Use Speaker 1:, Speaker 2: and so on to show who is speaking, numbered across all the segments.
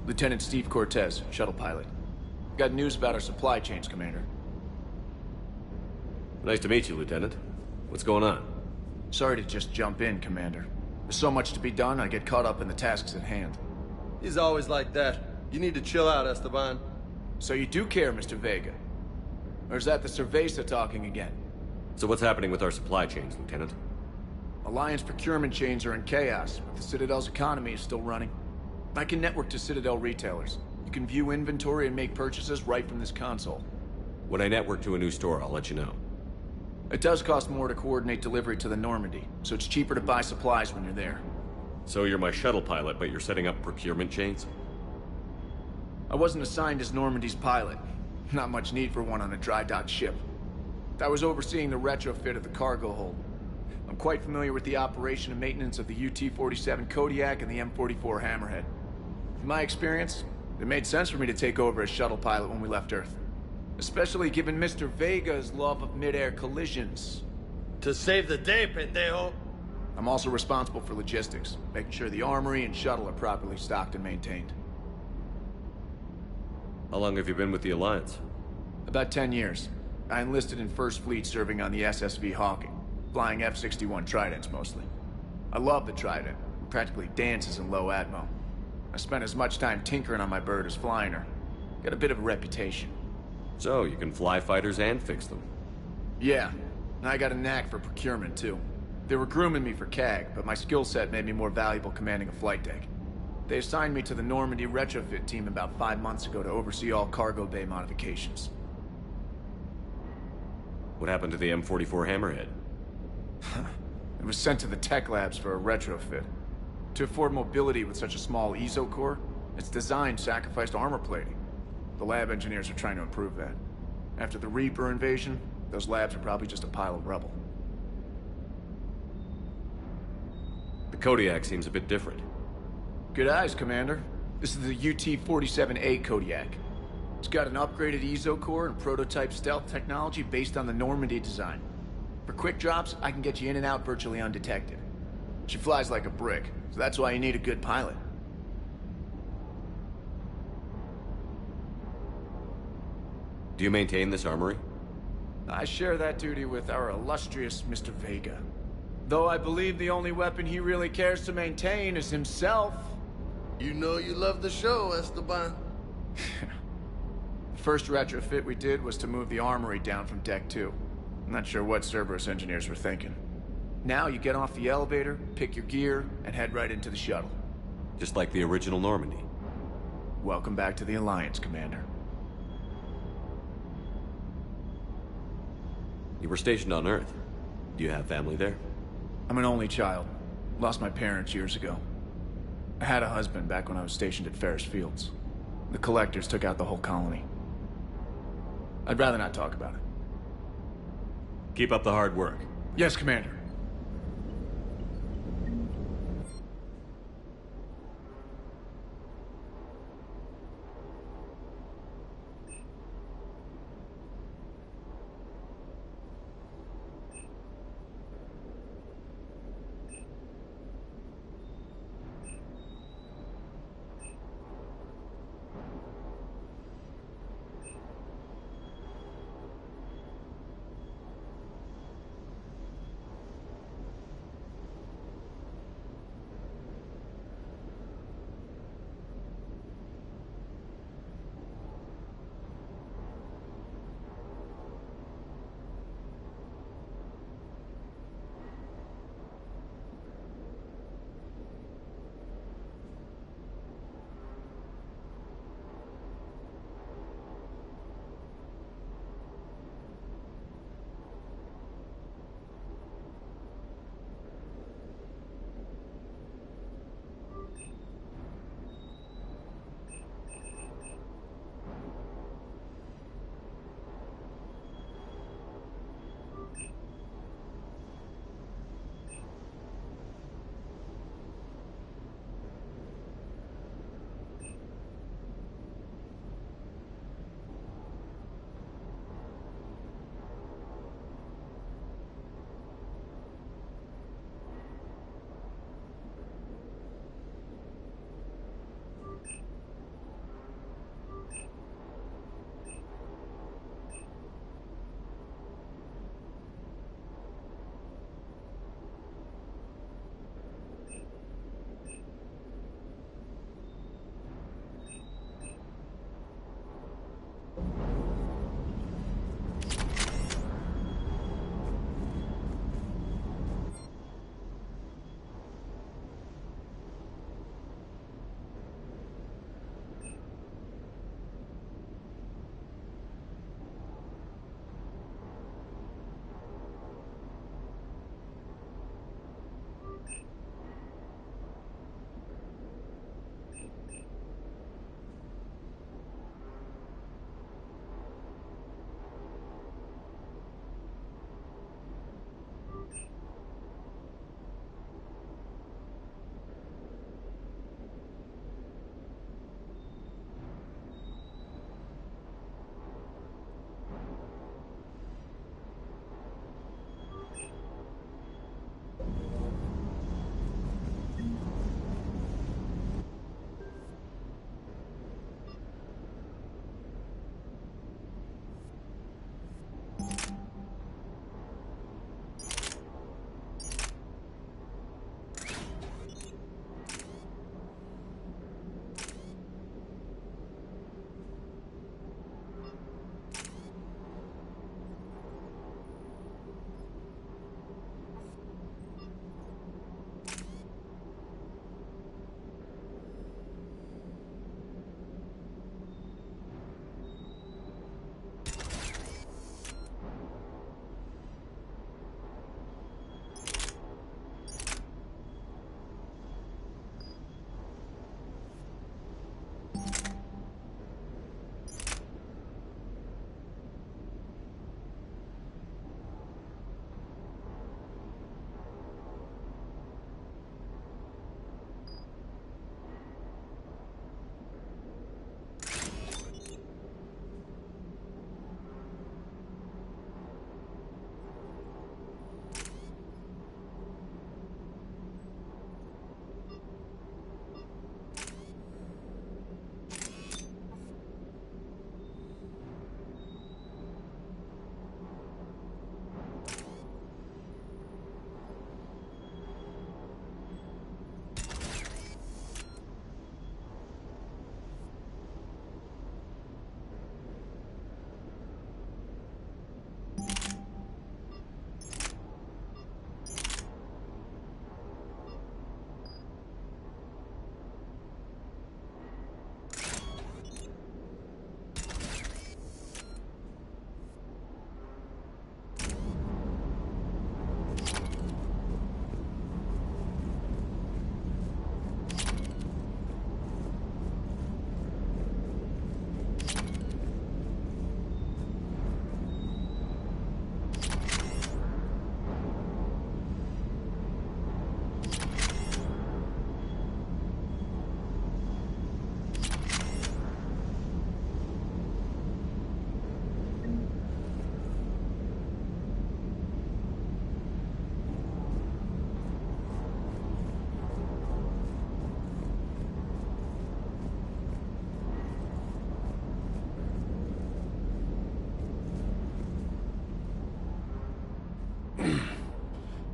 Speaker 1: Lieutenant Steve Cortez, shuttle pilot. Got news about our supply chains, Commander.
Speaker 2: Nice to meet you, Lieutenant. What's going on?
Speaker 1: Sorry to just jump in, Commander. There's so much to be done, I get caught up in the tasks at hand.
Speaker 3: He's always like that. You need to chill out, Esteban.
Speaker 1: So you do care, Mr. Vega? Or is that the Cerveza talking again?
Speaker 2: So what's happening with our supply chains, Lieutenant?
Speaker 1: Alliance procurement chains are in chaos, but the Citadel's economy is still running. I can network to Citadel retailers. You can view inventory and make purchases right from this console.
Speaker 2: When I network to a new store, I'll let you know.
Speaker 1: It does cost more to coordinate delivery to the Normandy, so it's cheaper to buy supplies when you're there.
Speaker 2: So you're my shuttle pilot, but you're setting up procurement chains?
Speaker 1: I wasn't assigned as Normandy's pilot. Not much need for one on a dry dock ship. I was overseeing the retrofit of the cargo hold. I'm quite familiar with the operation and maintenance of the UT-47 Kodiak and the M44 Hammerhead. In my experience, it made sense for me to take over as shuttle pilot when we left Earth. Especially given Mr. Vega's love of mid-air collisions.
Speaker 3: To save the day, pendejo.
Speaker 1: I'm also responsible for logistics, making sure the armory and shuttle are properly stocked and maintained.
Speaker 2: How long have you been with the Alliance?
Speaker 1: About 10 years. I enlisted in First Fleet serving on the SSV Hawking, flying F-61 Tridents mostly. I love the Trident. It practically dances in low atmo. I spent as much time tinkering on my bird as flying her. Got a bit of a reputation.
Speaker 2: So, you can fly fighters and fix them?
Speaker 1: Yeah, and I got a knack for procurement too. They were grooming me for CAG, but my skill set made me more valuable commanding a flight deck. They assigned me to the Normandy retrofit team about 5 months ago to oversee all cargo bay modifications.
Speaker 2: What happened to the M44 Hammerhead?
Speaker 1: It was sent to the tech labs for a retrofit. To afford mobility with such a small ESO core, its design sacrificed armor plating. The lab engineers are trying to improve that. After the Reaper invasion, those labs are probably just a pile of rubble.
Speaker 2: The Kodiak seems a bit different.
Speaker 1: Good eyes, Commander. This is the UT-47A Kodiak. It's got an upgraded ESO core and prototype stealth technology based on the Normandy design. For quick drops, I can get you in and out virtually undetected. She flies like a brick, so that's why you need a good pilot.
Speaker 2: Do you maintain this armory?
Speaker 1: I share that duty with our illustrious Mr. Vega. Though I believe the only weapon he really cares to maintain is himself.
Speaker 3: You know you love the show, Esteban.
Speaker 1: The first retrofit we did was to move the armory down from Deck 2. I'm not sure what Cerberus engineers were thinking. Now you get off the elevator, pick your gear, and head right into the shuttle.
Speaker 2: Just like the original Normandy.
Speaker 1: Welcome back to the Alliance, Commander.
Speaker 2: You were stationed on Earth. Do you have family there?
Speaker 1: I'm an only child. Lost my parents years ago. I had a husband back when I was stationed at Ferris Fields. The Collectors took out the whole colony. I'd rather not talk about it.
Speaker 2: Keep up the hard work.
Speaker 1: Yes, Commander.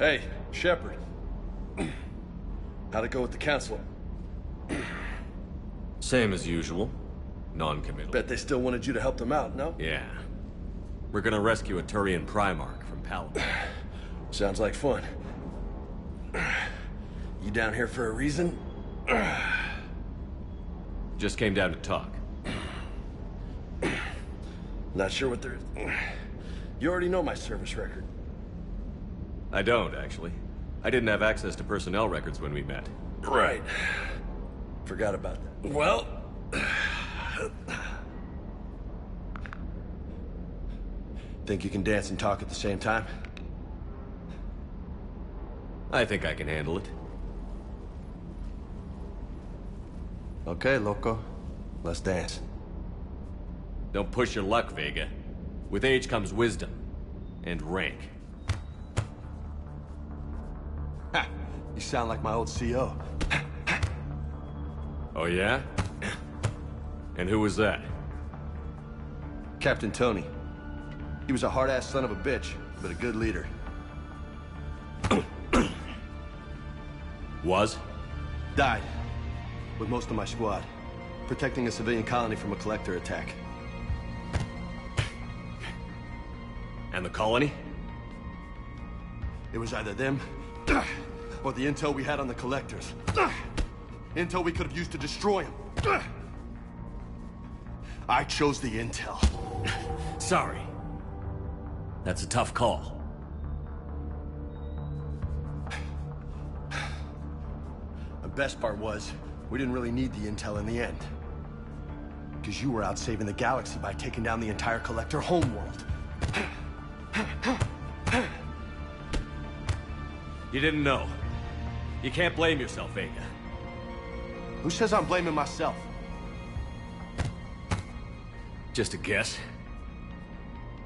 Speaker 3: Hey, Shepard. How'd it go with the council?
Speaker 2: Same as usual. Non-committal.
Speaker 3: Bet they still wanted you to help them out, no?
Speaker 2: Yeah. We're gonna rescue a Turian Primarch from Paladin.
Speaker 3: Sounds like fun. You down here for a reason?
Speaker 2: Just came down to talk.
Speaker 3: Not sure what they're... You already know my service record.
Speaker 2: I don't, actually. I didn't have access to personnel records when we met.
Speaker 3: Right. Forgot about that. Well... Think you can dance and talk at the same time?
Speaker 2: I think I can handle it.
Speaker 3: Okay, loco. Let's dance.
Speaker 2: Don't push your luck, Vega. With age comes wisdom. And rank.
Speaker 3: Ha! You sound like my old CO.
Speaker 2: Oh yeah? And who was that?
Speaker 3: Captain Tony. He was a hard-ass son of a bitch, but a good leader.
Speaker 2: Was?
Speaker 3: Died. With most of my squad. Protecting a civilian colony from a collector attack.
Speaker 2: And the colony?
Speaker 3: It was either them, or the intel we had on the collectors. Intel we could have used to destroy them. I chose the intel.
Speaker 2: Sorry. That's a tough call.
Speaker 3: The best part was, we didn't really need the intel in the end. Because you were out saving the galaxy by taking down the entire collector homeworld.
Speaker 2: You didn't know. You can't blame yourself, Vega.
Speaker 3: Who says I'm blaming myself?
Speaker 2: Just a guess.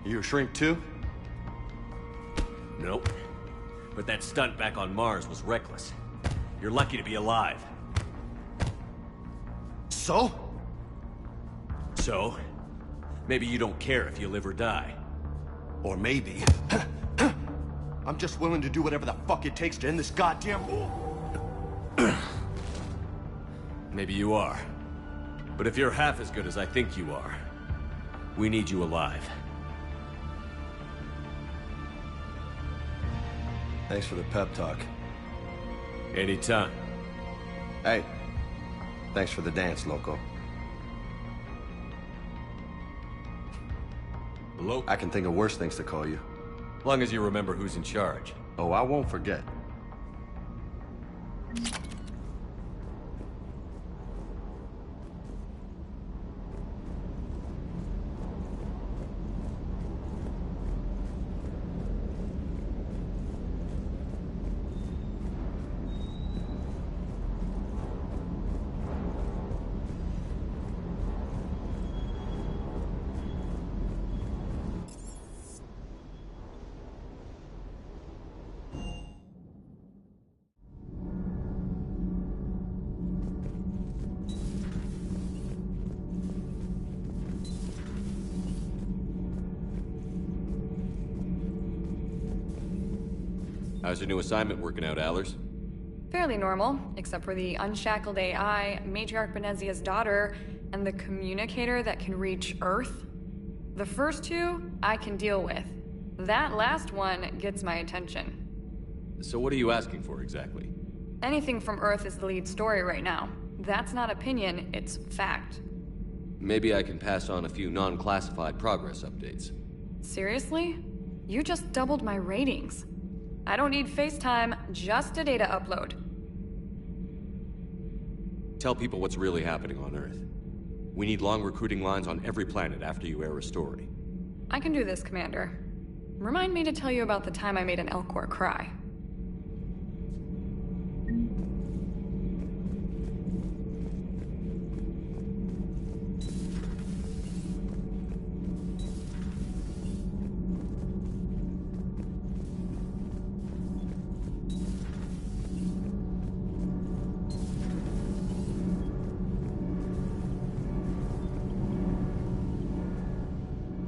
Speaker 3: You a shrink too?
Speaker 2: Nope. But that stunt back on Mars was reckless. You're lucky to be alive.
Speaker 3: So?
Speaker 2: So, maybe you don't care if you live or die.
Speaker 3: Or maybe... I'm just willing to do whatever the fuck it takes to end this goddamn war.
Speaker 2: Maybe you are. But if you're half as good as I think you are, we need you alive.
Speaker 3: Thanks for the pep talk.
Speaker 2: Anytime.
Speaker 3: Hey, thanks for the dance, loco.
Speaker 2: Hello?
Speaker 3: I can think of worse things to call you.
Speaker 2: Long as you remember who's in charge.
Speaker 3: Oh, I won't forget.
Speaker 2: How's your new assignment working out, Allers?
Speaker 4: Fairly normal, except for the unshackled AI, Matriarch Benezia's daughter, and the communicator that can reach Earth. The first two, I can deal with. That last one gets my attention.
Speaker 2: So what are you asking for, exactly?
Speaker 4: Anything from Earth is the lead story right now. That's not opinion, it's fact.
Speaker 2: Maybe I can pass on a few non-classified progress updates.
Speaker 4: Seriously? You just doubled my ratings. I don't need FaceTime, just a data upload.
Speaker 2: Tell people what's really happening on Earth. We need long recruiting lines on every planet after you air a story.
Speaker 4: I can do this, Commander. Remind me to tell you about the time I made an Elcor cry.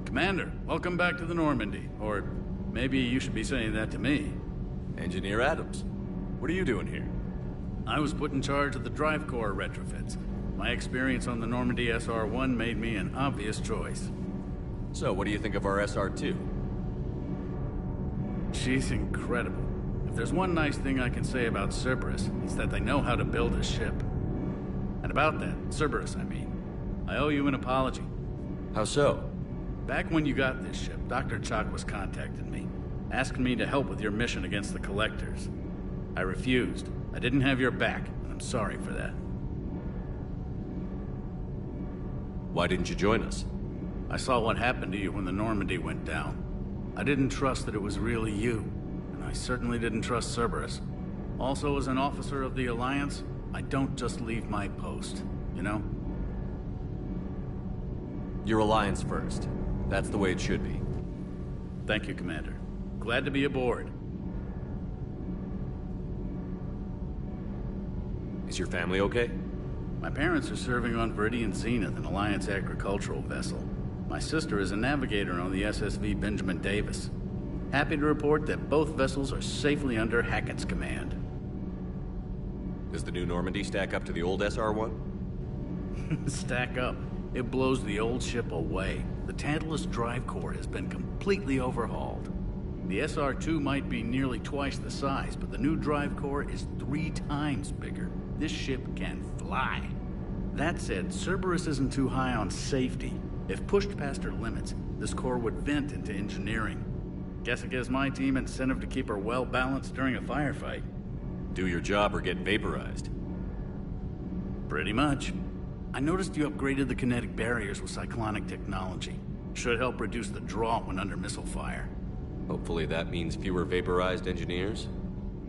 Speaker 5: Commander, welcome back to the Normandy. Or maybe you should be saying that to me.
Speaker 2: Engineer Adams, what are you doing here?
Speaker 5: I was put in charge of the drive core retrofits. My experience on the Normandy SR-1 made me an obvious choice.
Speaker 2: So, what do you think of our SR-2?
Speaker 5: She's incredible. If there's one nice thing I can say about Cerberus, it's that they know how to build a ship. And about that, Cerberus, I mean, I owe you an apology.
Speaker 2: How so?
Speaker 5: Back when you got this ship, Dr. Chakwas contacted me, asking me to help with your mission against the Collectors. I refused. I didn't have your back, and I'm sorry for that.
Speaker 2: Why didn't you join us?
Speaker 5: I saw what happened to you when the Normandy went down. I didn't trust that it was really you, and I certainly didn't trust Cerberus. Also, as an officer of the Alliance, I don't just leave my post, you know?
Speaker 2: Your Alliance first. That's the way it should be.
Speaker 5: Thank you, Commander. Glad to be aboard.
Speaker 2: Is your family okay?
Speaker 5: My parents are serving on Viridian Zenith, an Alliance agricultural vessel. My sister is a navigator on the SSV Benjamin Davis. Happy to report that both vessels are safely under Hackett's command.
Speaker 2: Does the new Normandy stack up to the old SR-1?
Speaker 5: Stack up. It blows the old ship away. The Tantalus drive core has been completely overhauled. The SR-2 might be nearly twice the size, but the new drive core is 3 times bigger. This ship can fly. That said, Cerberus isn't too high on safety. If pushed past her limits, this core would vent into engineering. Guess it gives my team incentive to keep her well balanced during a firefight.
Speaker 2: Do your job or get vaporized.
Speaker 5: Pretty much. I noticed you upgraded the kinetic barriers with cyclonic technology. Should help reduce the draw when under missile fire.
Speaker 2: Hopefully that means fewer vaporized engineers?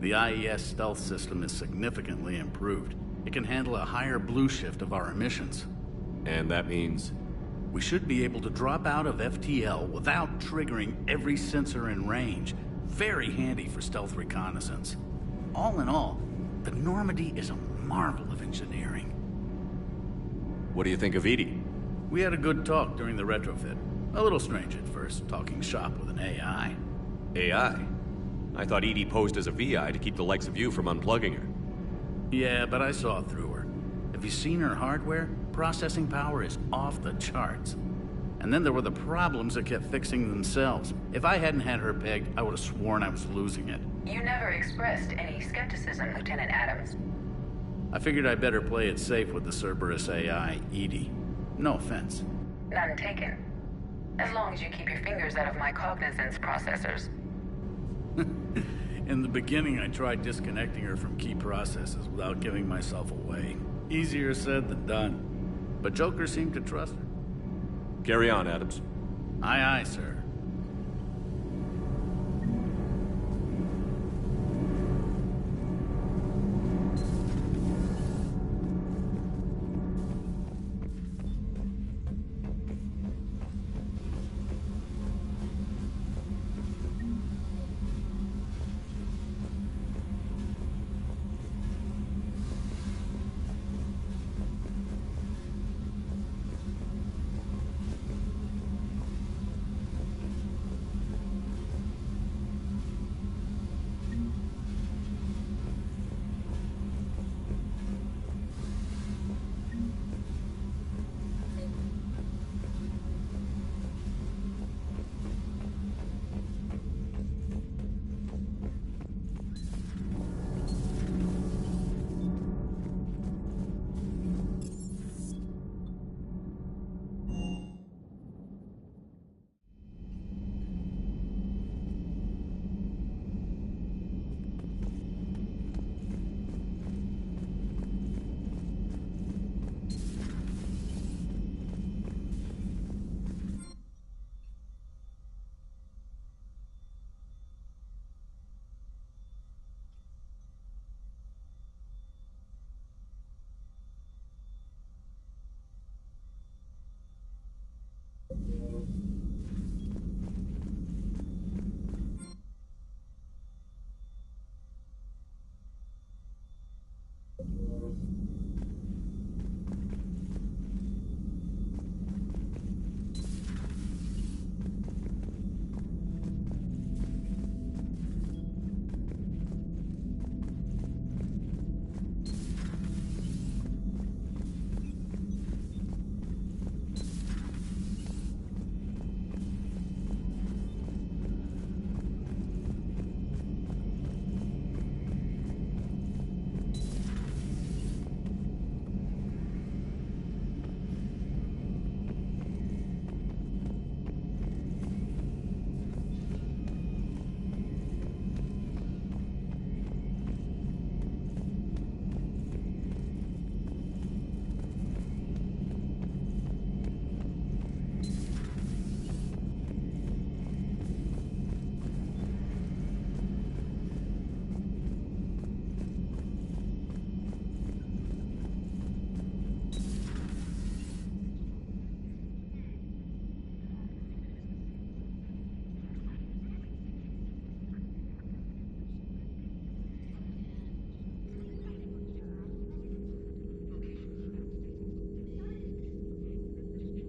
Speaker 5: The IES stealth system is significantly improved. It can handle a higher blue shift of our emissions.
Speaker 2: And that means?
Speaker 5: We should be able to drop out of FTL without triggering every sensor in range. Very handy for stealth reconnaissance. All in all, the Normandy is a marvel of engineering.
Speaker 2: What do you think of Edie?
Speaker 5: We had a good talk during the retrofit. A little strange at first, talking shop with an AI.
Speaker 2: AI? I thought Edie posed as a VI to keep the likes of you from unplugging her.
Speaker 5: Yeah, but I saw through her. Have you seen her hardware? Processing power is off the charts. And then there were the problems that kept fixing themselves. If I hadn't had her pegged, I would have sworn I was losing it.
Speaker 6: You never expressed any skepticism, Lieutenant Adams.
Speaker 5: I figured I'd better play it safe with the Cerberus AI, Edie. No offense.
Speaker 6: None taken. As long as you keep your fingers out of my cognizance processors.
Speaker 5: In the beginning, I tried disconnecting her from key processes without giving myself away. Easier said than done. But Joker seemed to trust her.
Speaker 2: Carry on, Adams.
Speaker 5: Aye, aye, sir.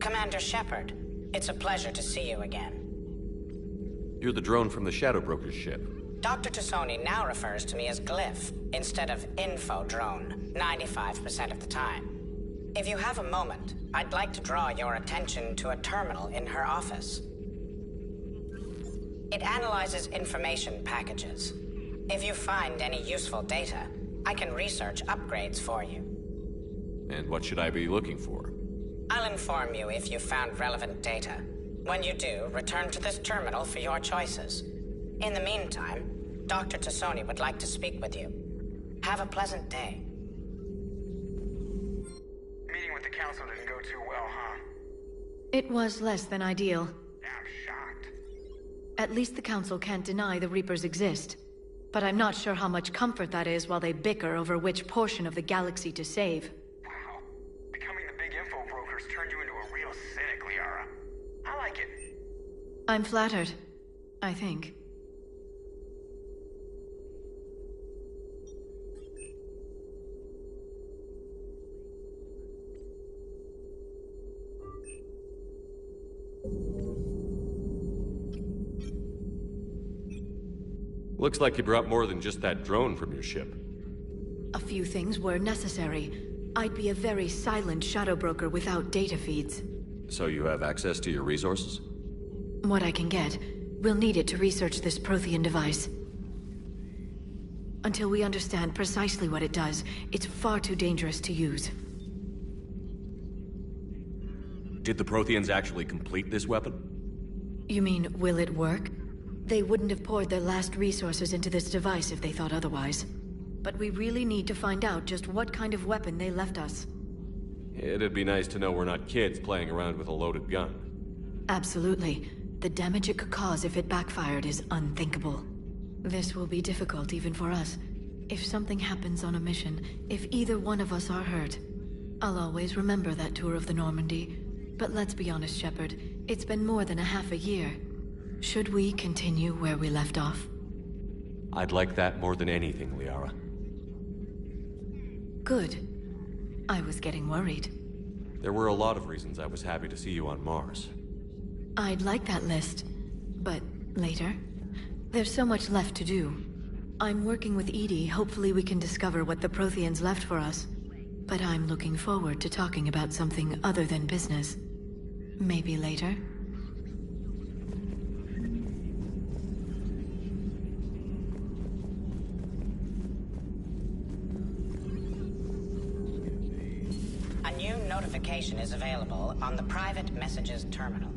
Speaker 7: Commander Shepard, it's a pleasure to see you again.
Speaker 2: You're the drone from the Shadow Broker's ship.
Speaker 7: Dr. Tassoni now refers to me as Glyph instead of Info Drone, 95% of the time. If you have a moment, I'd like to draw your attention to a terminal in her office. It analyzes information packages. If you find any useful data, I can research upgrades for you.
Speaker 2: And what should I be looking for?
Speaker 7: I'll inform you if you found relevant data. When you do, return to this terminal for your choices. In the meantime, Dr. Tassoni would like to speak with you. Have a pleasant day.
Speaker 8: Meeting with the council didn't go too well, huh?
Speaker 9: It was less than ideal.
Speaker 8: I'm shocked.
Speaker 9: At least the council can't deny the Reapers exist. But I'm not sure how much comfort that is while they bicker over which portion of the galaxy to save.
Speaker 8: Wow. Becoming the big info brokers turned you into a real cynic, Liara. I like it.
Speaker 9: I'm flattered. I think.
Speaker 2: Looks like you brought more than just that drone from your ship.
Speaker 9: A few things were necessary. I'd be a very silent shadow broker without data feeds.
Speaker 2: So you have access to your resources?
Speaker 9: What I can get. We'll need it to research this Prothean device. Until we understand precisely what it does, it's far too dangerous to use.
Speaker 2: Did the Protheans actually complete this weapon?
Speaker 9: You mean, will it work? They wouldn't have poured their last resources into this device if they thought otherwise. But we really need to find out just what kind of weapon they left us.
Speaker 2: It'd be nice to know we're not kids playing around with a loaded gun.
Speaker 9: Absolutely. The damage it could cause if it backfired is unthinkable. This will be difficult even for us. If something happens on a mission, if either one of us are hurt, I'll always remember that tour of the Normandy. But let's be honest, Shepard. It's been more than a half a year. Should we continue where we left off?
Speaker 2: I'd like that more than anything, Liara.
Speaker 9: Good. I was getting worried.
Speaker 2: There were a lot of reasons I was happy to see you on Mars.
Speaker 9: I'd like that list. But later? There's so much left to do. I'm working with Edie. Hopefully we can discover what the Protheans left for us. But I'm looking forward to talking about something other than business. Maybe later?
Speaker 7: A new notification is available on the private messages terminal.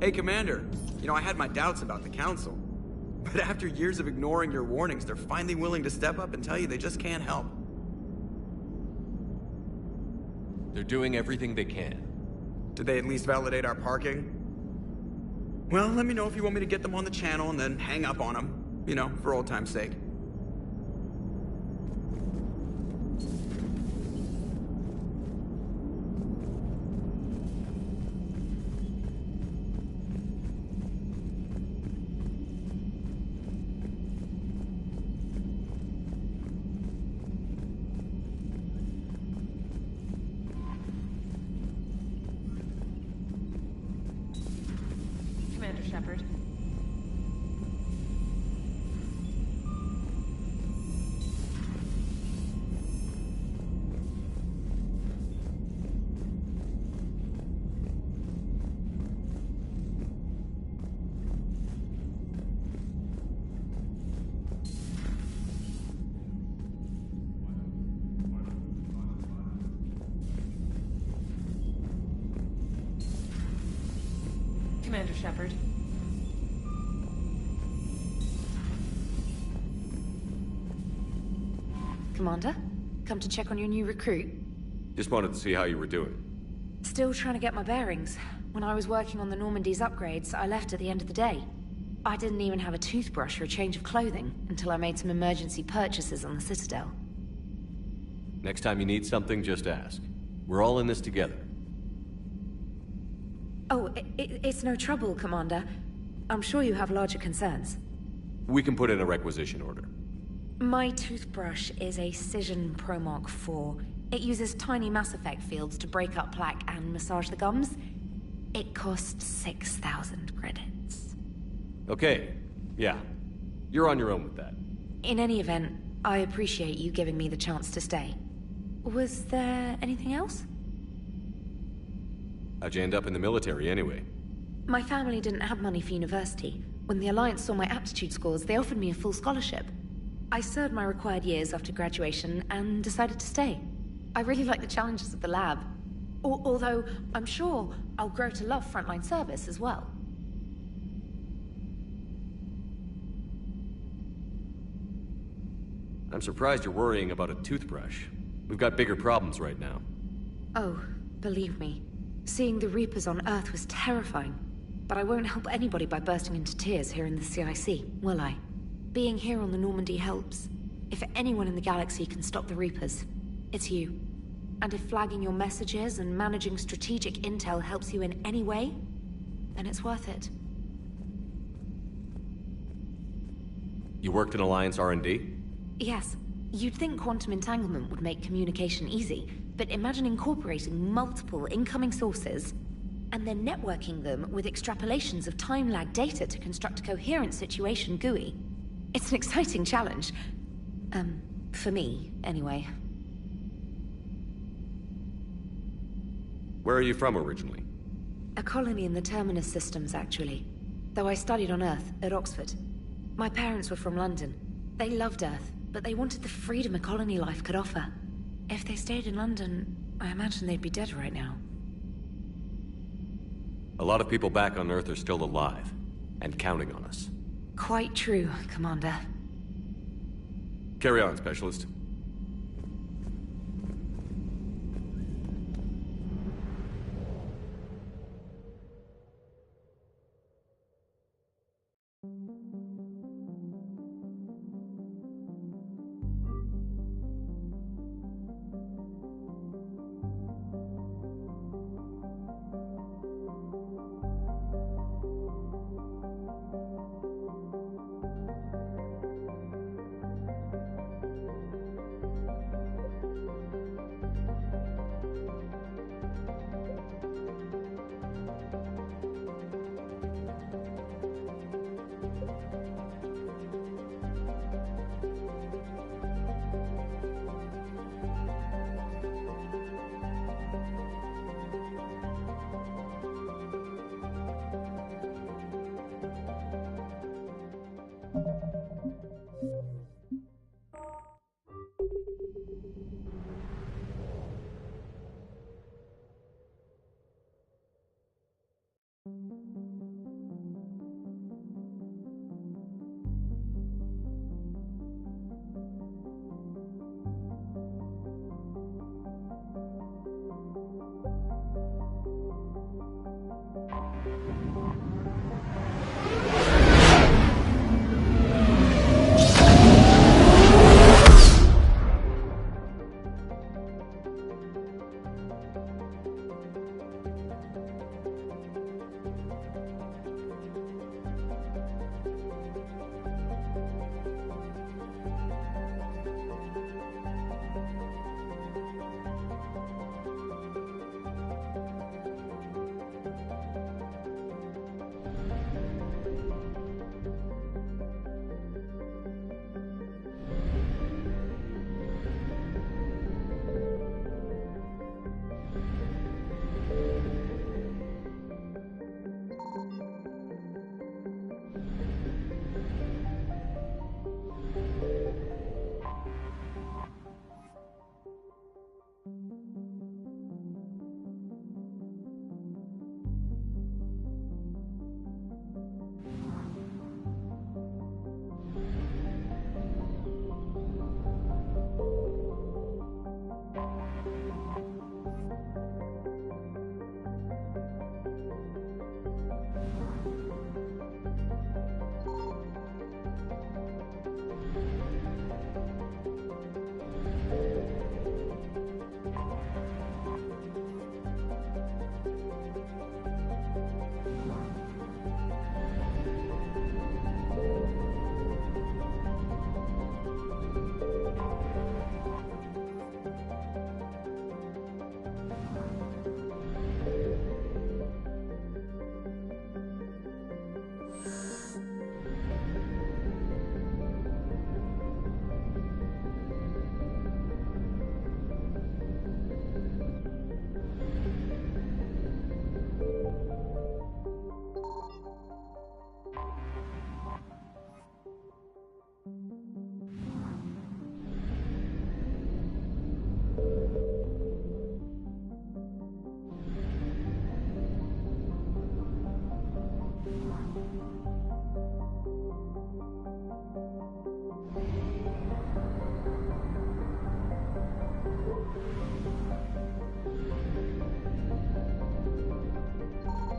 Speaker 10: Hey, Commander. You know, I had my doubts about the Council. But after years of ignoring your warnings, they're finally willing to step up and tell you they just can't help.
Speaker 2: They're doing everything they can.
Speaker 10: Did they at least validate our parking? Well, let me know if you want me to get them on the channel and then hang up on them. You know, for old time's sake.
Speaker 4: Commander Shepard.
Speaker 11: Commander Shepard.
Speaker 12: Commander, come to check on your new recruit.
Speaker 2: Just wanted to see how you were doing.
Speaker 12: Still trying to get my bearings. When I was working on the Normandy's upgrades, I left at the end of the day. I didn't even have a toothbrush or a change of clothing until I made some emergency purchases on the Citadel.
Speaker 2: Next time you need something, just ask. We're all in this together.
Speaker 12: Oh, it's no trouble, Commander. I'm sure you have larger concerns.
Speaker 2: We can put in a requisition order.
Speaker 12: My toothbrush is a Cision Pro Mark IV. It uses tiny Mass Effect fields to break up plaque and massage the gums. It costs 6,000 credits.
Speaker 2: Okay, yeah. You're on your own with that.
Speaker 12: In any event, I appreciate you giving me the chance to stay. Was there anything else?
Speaker 2: How'd you end up in the military anyway?
Speaker 12: My family didn't have money for university. When the Alliance saw my aptitude scores, they offered me a full scholarship. I served my required years after graduation and decided to stay. I really like the challenges of the lab. Although, I'm sure I'll grow to love frontline service as well.
Speaker 2: I'm surprised you're worrying about a toothbrush. We've got bigger problems right now.
Speaker 12: Oh, believe me. Seeing the Reapers on Earth was terrifying. But I won't help anybody by bursting into tears here in the CIC, will I? Being here on the Normandy helps. If anyone in the galaxy can stop the Reapers, it's you. And if flagging your messages and managing strategic intel helps you in any way, then it's worth it.
Speaker 2: You worked in Alliance R&D?
Speaker 12: Yes. You'd think quantum entanglement would make communication easy, but imagine incorporating multiple incoming sources and then networking them with extrapolations of time-lag data to construct a coherent situation GUI. It's an exciting challenge. For me, anyway.
Speaker 2: Where are you from originally?
Speaker 12: A colony in the Terminus systems, actually. Though I studied on Earth, at Oxford. My parents were from London. They loved Earth, but they wanted the freedom a colony life could offer. If they stayed in London, I imagine they'd be dead right now.
Speaker 2: A lot of people back on Earth are still alive, and counting on us.
Speaker 12: Quite true, Commander.
Speaker 2: Carry on, Specialist.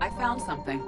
Speaker 11: I found something.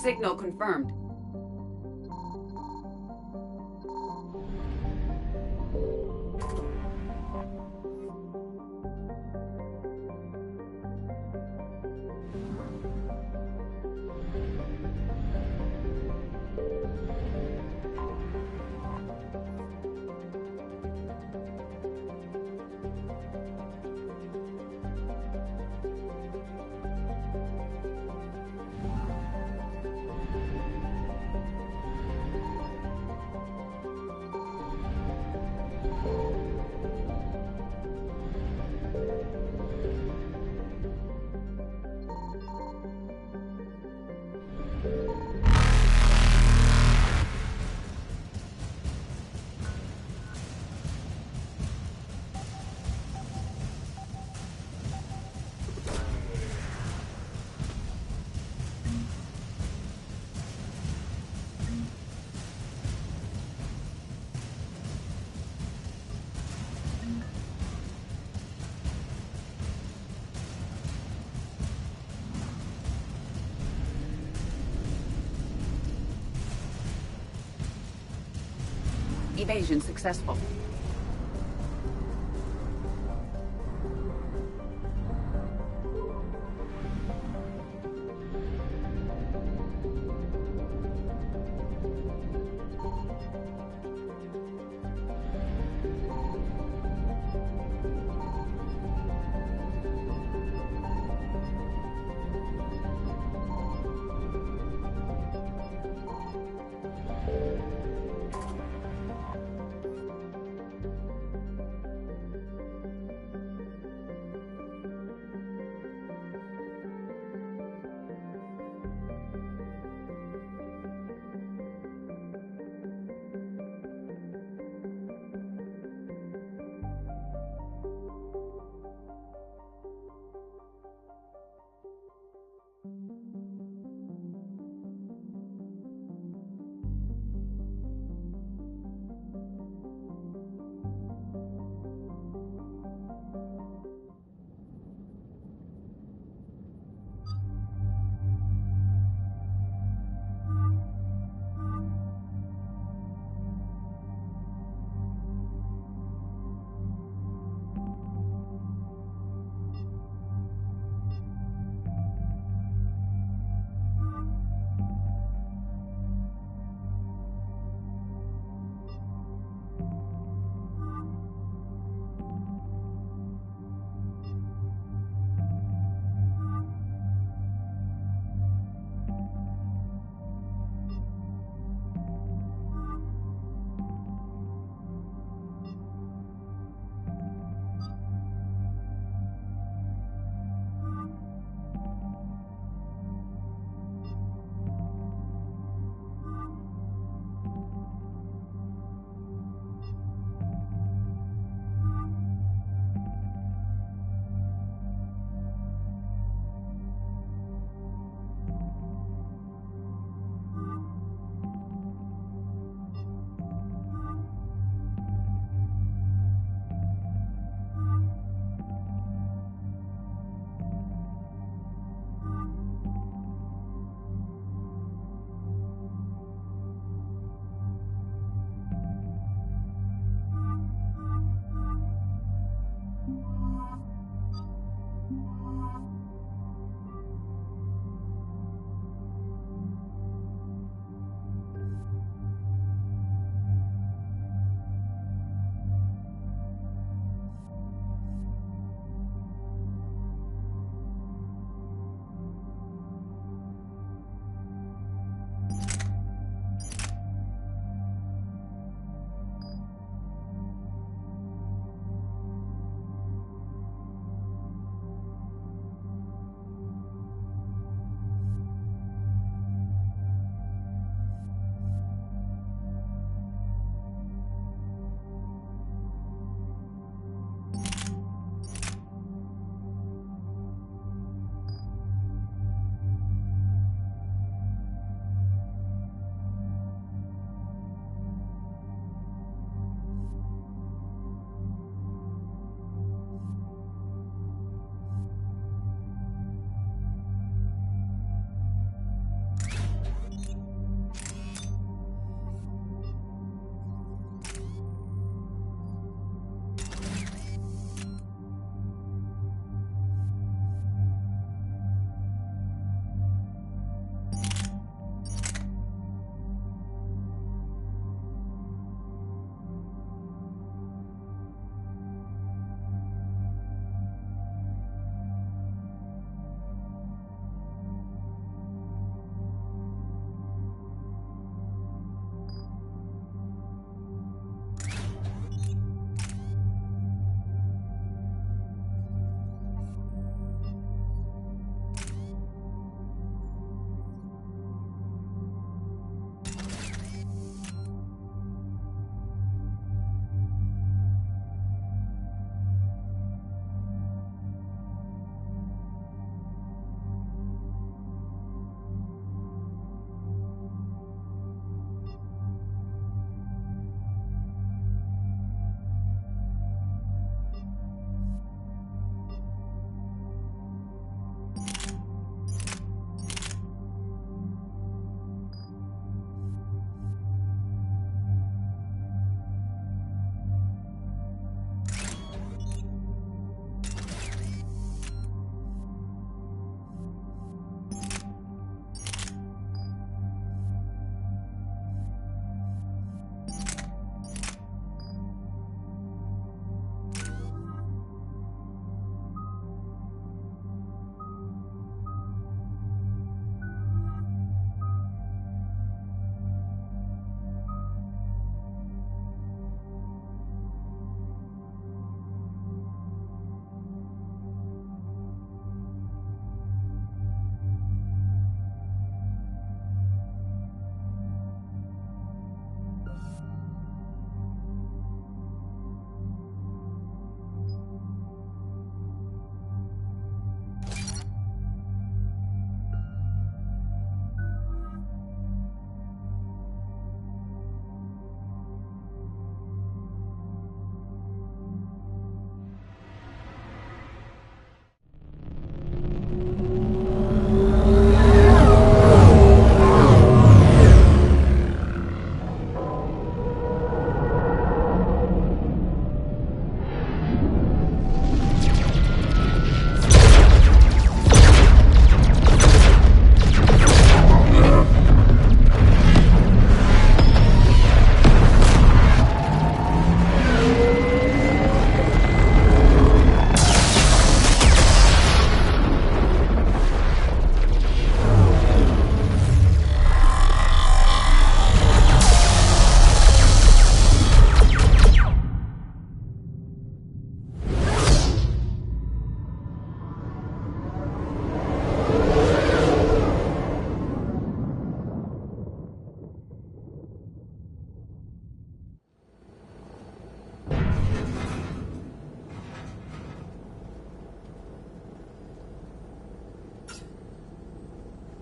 Speaker 11: Signal confirmed. Evasion successful.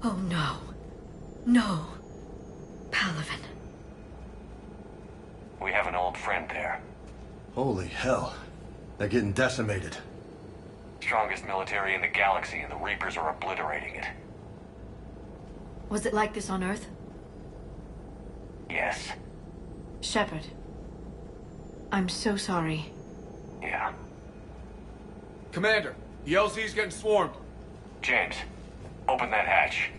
Speaker 9: Oh no. No. Palaven.
Speaker 13: We have an old friend there.
Speaker 3: Holy hell. They're getting decimated.
Speaker 13: Strongest military in the galaxy, and the Reapers are obliterating it.
Speaker 9: Was it like this on Earth?
Speaker 13: Yes.
Speaker 9: Shepard. I'm so sorry.
Speaker 13: Yeah.
Speaker 1: Commander, the LZ's getting swarmed.
Speaker 13: James, open that hatch.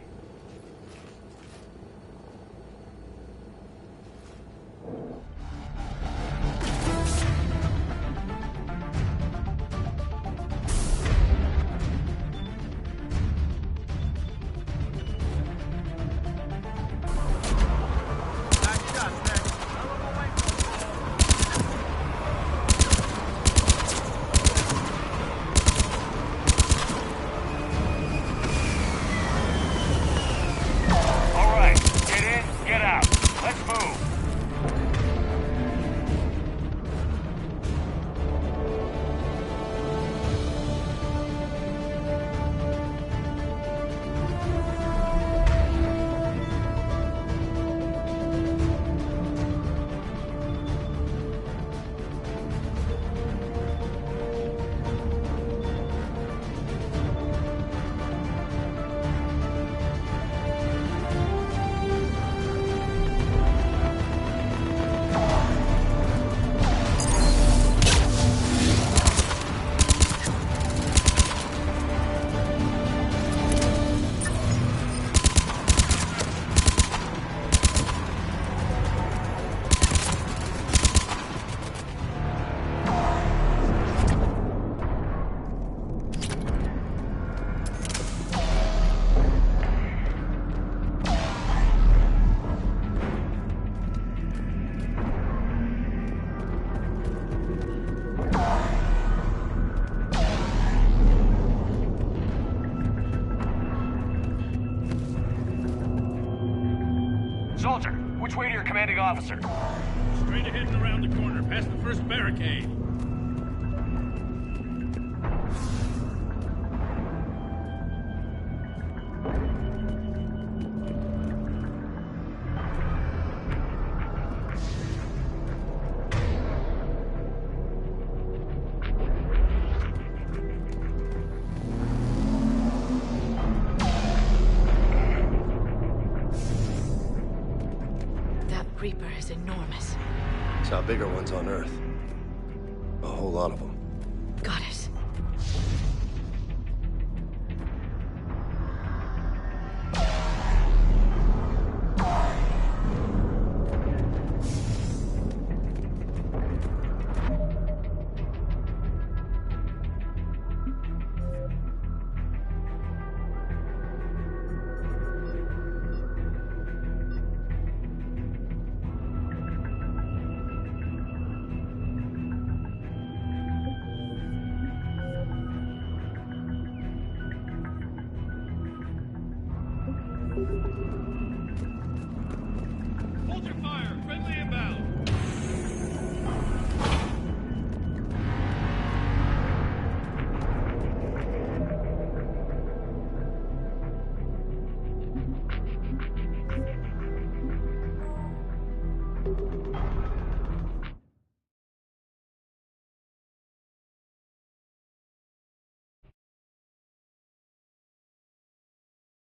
Speaker 8: Soldier, which way to your commanding officer?
Speaker 5: Straight ahead and around the corner, past the first barricade.
Speaker 9: Reaper is enormous.
Speaker 3: Saw bigger ones on Earth. A whole lot of them.
Speaker 9: Goddess.
Speaker 5: Hold your fire! Friendly inbound!